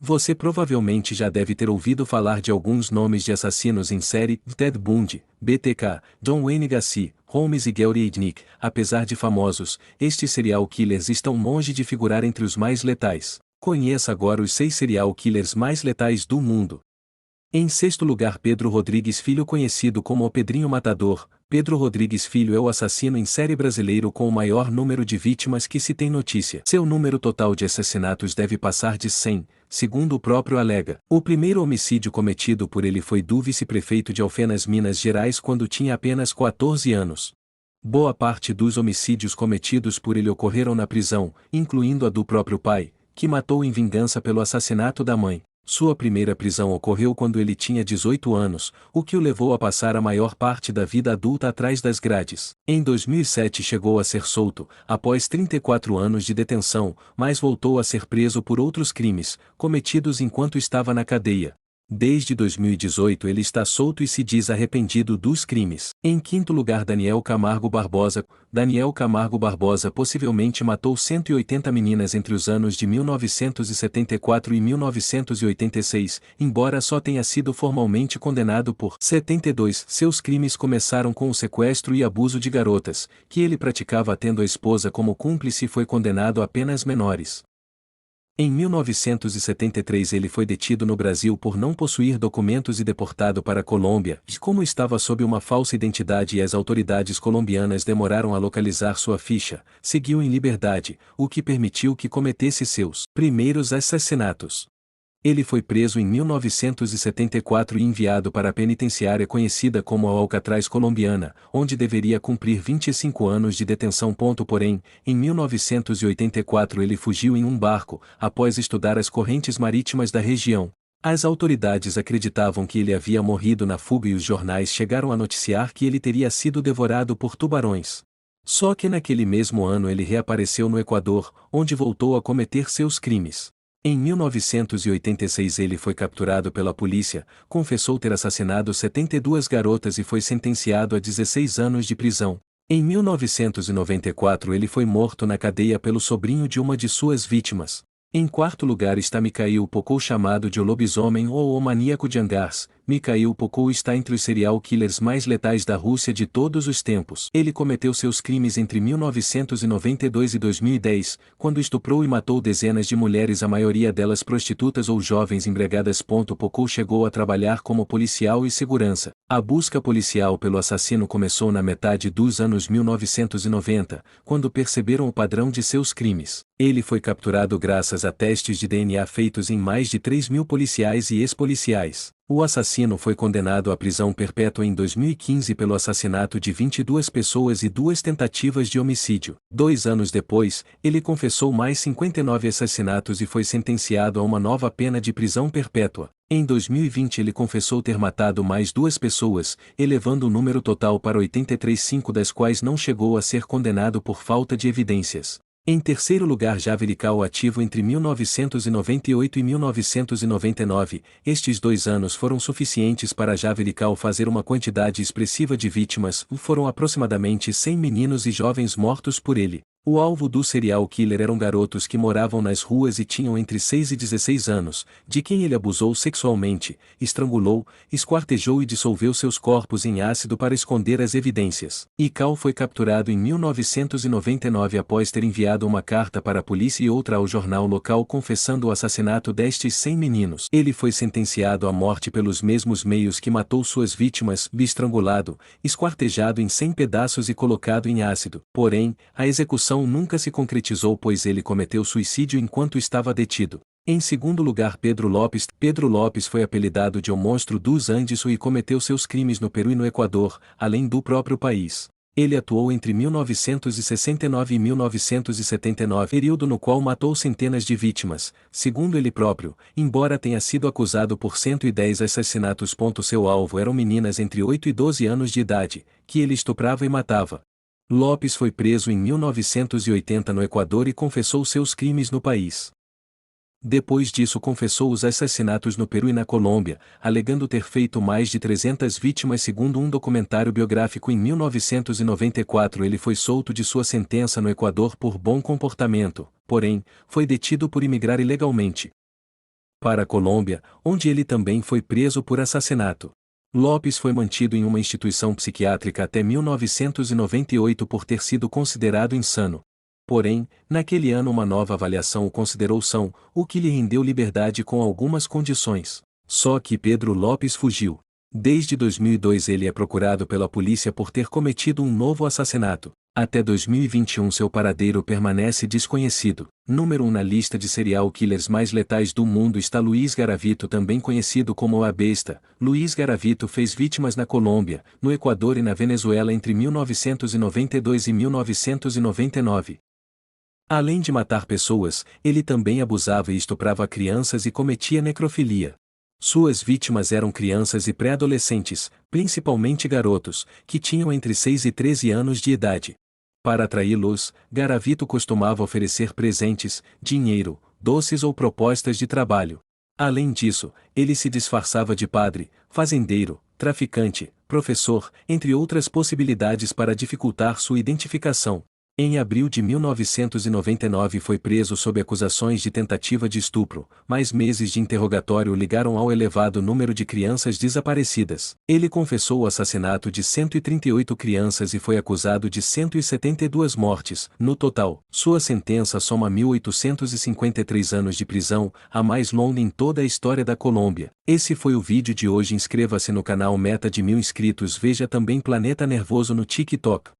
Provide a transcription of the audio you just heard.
Você provavelmente já deve ter ouvido falar de alguns nomes de assassinos em série: Ted Bundy, BTK, John Wayne Gacy, Holmes e Gary Ednick. Apesar de famosos, estes serial killers estão longe de figurar entre os mais letais. Conheça agora os 6 serial killers mais letais do mundo. Em sexto lugar, Pedro Rodrigues Filho, conhecido como o Pedrinho Matador. Pedro Rodrigues Filho é o assassino em série brasileiro com o maior número de vítimas que se tem notícia. Seu número total de assassinatos deve passar de 100, segundo o próprio alega. O primeiro homicídio cometido por ele foi do vice-prefeito de Alfenas, Minas Gerais, quando tinha apenas 14 anos. Boa parte dos homicídios cometidos por ele ocorreram na prisão, incluindo a do próprio pai, que matou em vingança pelo assassinato da mãe. Sua primeira prisão ocorreu quando ele tinha 18 anos, o que o levou a passar a maior parte da vida adulta atrás das grades. Em 2007 chegou a ser solto, após 34 anos de detenção, mas voltou a ser preso por outros crimes, cometidos enquanto estava na cadeia. Desde 2018 ele está solto e se diz arrependido dos crimes. Em quinto lugar, Daniel Camargo Barbosa. Daniel Camargo Barbosa possivelmente matou 180 meninas entre os anos de 1974 e 1986, embora só tenha sido formalmente condenado por 72. Seus crimes começaram com o sequestro e abuso de garotas, que ele praticava tendo a esposa como cúmplice, e foi condenado a penas menores. Em 1973 ele foi detido no Brasil por não possuir documentos e deportado para a Colômbia, e como estava sob uma falsa identidade e as autoridades colombianas demoraram a localizar sua ficha, seguiu em liberdade, o que permitiu que cometesse seus primeiros assassinatos. Ele foi preso em 1974 e enviado para a penitenciária conhecida como a Alcatraz colombiana, onde deveria cumprir 25 anos de detenção. Porém, em 1984 ele fugiu em um barco, após estudar as correntes marítimas da região. As autoridades acreditavam que ele havia morrido na fuga e os jornais chegaram a noticiar que ele teria sido devorado por tubarões. Só que naquele mesmo ano ele reapareceu no Equador, onde voltou a cometer seus crimes. Em 1986 ele foi capturado pela polícia, confessou ter assassinado 72 garotas e foi sentenciado a 16 anos de prisão. Em 1994 ele foi morto na cadeia pelo sobrinho de uma de suas vítimas. Em quarto lugar está Mikhail Pokol, chamado de o lobisomem ou o maníaco de Angars. Mikhail Pokol está entre os serial killers mais letais da Rússia de todos os tempos. Ele cometeu seus crimes entre 1992 e 2010, quando estuprou e matou dezenas de mulheres, a maioria delas prostitutas ou jovens embriagadas. Pokol chegou a trabalhar como policial e segurança. A busca policial pelo assassino começou na metade dos anos 1990, quando perceberam o padrão de seus crimes. Ele foi capturado graças a testes de DNA feitos em mais de 3.000 policiais e ex-policiais. O assassino foi condenado à prisão perpétua em 2015 pelo assassinato de 22 pessoas e 2 tentativas de homicídio. 2 anos depois, ele confessou mais 59 assassinatos e foi sentenciado a uma nova pena de prisão perpétua. Em 2020 ele confessou ter matado mais 2 pessoas, elevando o número total para 83, 5 das quais não chegou a ser condenado por falta de evidências. Em terceiro lugar, Javelical, ativo entre 1998 e 1999, estes 2 anos foram suficientes para Javelical fazer uma quantidade expressiva de vítimas, foram aproximadamente 100 meninos e jovens mortos por ele. O alvo do serial killer eram garotos que moravam nas ruas e tinham entre 6 e 16 anos, de quem ele abusou sexualmente, estrangulou, esquartejou e dissolveu seus corpos em ácido para esconder as evidências. Cal foi capturado em 1999 após ter enviado uma carta para a polícia e outra ao jornal local confessando o assassinato destes 100 meninos. Ele foi sentenciado à morte pelos mesmos meios que matou suas vítimas, estrangulado, esquartejado em 100 pedaços e colocado em ácido. Porém, a execução nunca se concretizou, pois ele cometeu suicídio enquanto estava detido. Em segundo lugar, Pedro Lopes. Pedro Lopes foi apelidado de o Monstro dos Andes e cometeu seus crimes no Peru e no Equador, além do próprio país. Ele atuou entre 1969 e 1979, período no qual matou centenas de vítimas, segundo ele próprio, embora tenha sido acusado por 110 assassinatos. Seu alvo eram meninas entre 8 e 12 anos de idade, que ele estuprava e matava. Lopes foi preso em 1980 no Equador e confessou seus crimes no país. Depois disso confessou os assassinatos no Peru e na Colômbia, alegando ter feito mais de 300 vítimas. Segundo um documentário biográfico, em 1994 ele foi solto de sua sentença no Equador por bom comportamento, porém, foi detido por imigrar ilegalmente. para a Colômbia, onde ele também foi preso por assassinato. Lopes foi mantido em uma instituição psiquiátrica até 1998 por ter sido considerado insano. Porém, naquele ano uma nova avaliação o considerou são, o que lhe rendeu liberdade com algumas condições. Só que Pedro Lopes fugiu. Desde 2002 ele é procurado pela polícia por ter cometido um novo assassinato. Até 2021 seu paradeiro permanece desconhecido. Número 1 na lista de serial killers mais letais do mundo está Luiz Garavito, também conhecido como A Besta. Luiz Garavito fez vítimas na Colômbia, no Equador e na Venezuela entre 1992 e 1999. Além de matar pessoas, ele também abusava e estuprava crianças e cometia necrofilia. Suas vítimas eram crianças e pré-adolescentes, principalmente garotos, que tinham entre 6 e 13 anos de idade. Para atraí-los, Garavito costumava oferecer presentes, dinheiro, doces ou propostas de trabalho. Além disso, ele se disfarçava de padre, fazendeiro, traficante, professor, entre outras possibilidades para dificultar sua identificação. Em abril de 1999 foi preso sob acusações de tentativa de estupro, mas meses de interrogatório ligaram ao elevado número de crianças desaparecidas. Ele confessou o assassinato de 138 crianças e foi acusado de 172 mortes. No total, sua sentença soma 1.853 anos de prisão, a mais longa em toda a história da Colômbia. Esse foi o vídeo de hoje. Inscreva-se no canal Meta de 1000 inscritos. Veja também Planeta Nervoso no TikTok.